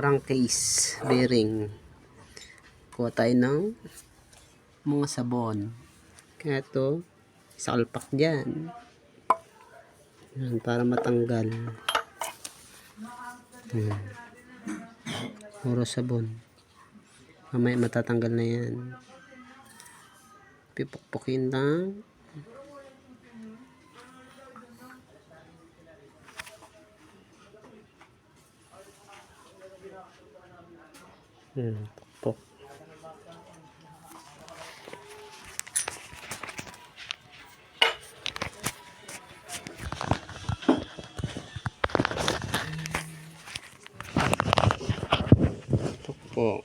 crankcase bearing. Kuha tayo ng mga sabon. Kaya ito, salpak dyan. Yan, para matanggal. Puro sabon. Mamaya matatanggal na yan. Pipukpukin lang. Pukpuk. Pukpuk.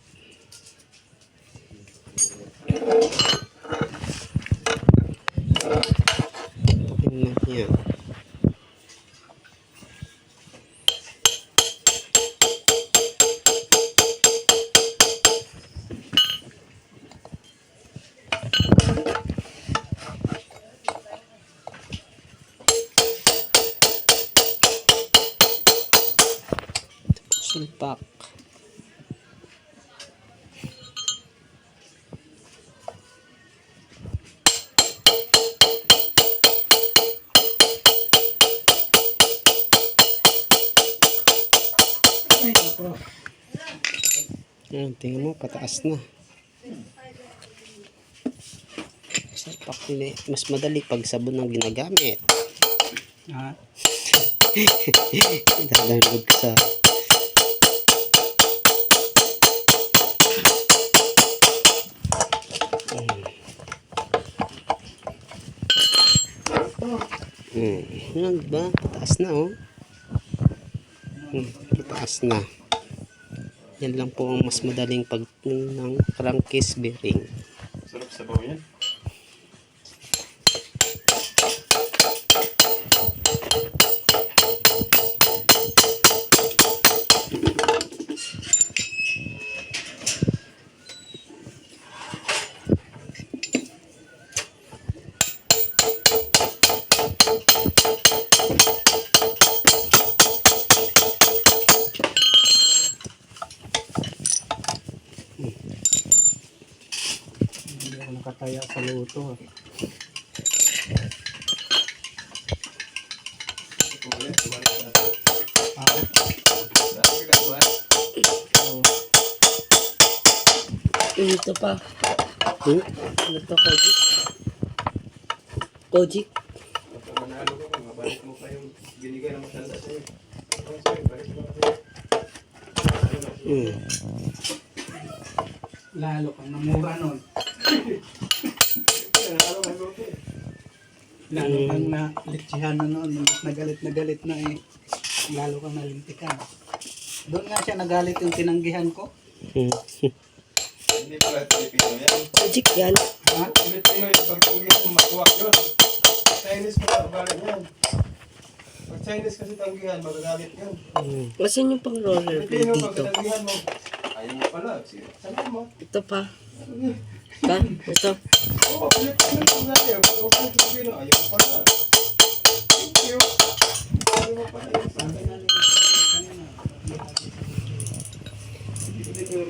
Pukin na yan. Sulpak. Ayan, tingnan mo, pataas na. Sulpak nila. Mas madali pag sabon ang ginagamit. Dadalog sa yan ba? Taas na oh. Taas na. Yan lang po ang mas madaling pag ng crankcase bearing. Sarap sabaw yan. Hindi ako nakataya sa luto. Ito pa. Ano to, Kojik? Kojik? Kapag manalo ko, mabalik mo pa yung binigay ng matanda sa'yo. Lalo kang namura nun. Lalo kang nalitsihan na noon. Na galit na eh. Lalo kang nalintikan. Doon nga siya nagalit yung tinanggihan ko. Hindi pala Pilipino yan. Kojik yan. Ha? Pilipino yung pagtanggihan mo, matuwak yun. Chinese mo magalit yan. Pag Chinese kasi tanggihan, magagalit yan. Kasi yung pang roller Pilipino, blade pag dito. tanggihan mo, ayaw mo pala. Sabi mo. Ito pa. Pa? Ito. Oo, Pilipino yung magalit. Pag Pilipino, ayaw mo pala. Thank you. Ayaw mo pala.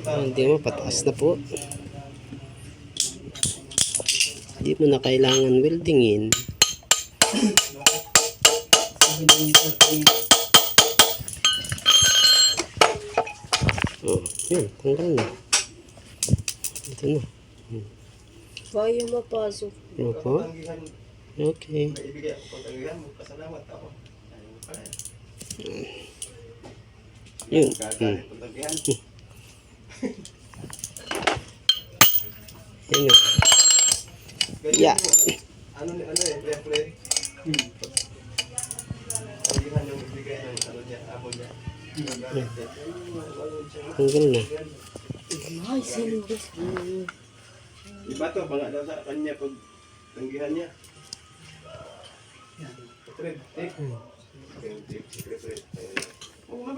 Hindi mo, pataas na po. Hindi mo na kailangan weldingin. Oh, yan, tanggal na. Ito na. Kaya mapasok. Ano po? Okay. May ibigay ako pag tanggihan mo, pasalamat ako. Ayaw mo pala. Yun. Gagalit pag tanggihan. Yan o. Ganyan Yeah. mo. Ano eh, pre-play. Tanggihan yung ibigay ng ano niya, amo niya. Gagalit niya. Tanggal na. Ay, sinubos. Iba to, banga daw sa kanya pag tanggihan niya. Trip, tip. Tip, secret. Oo,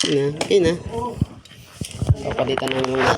Okay na. Papalitan na lang natin.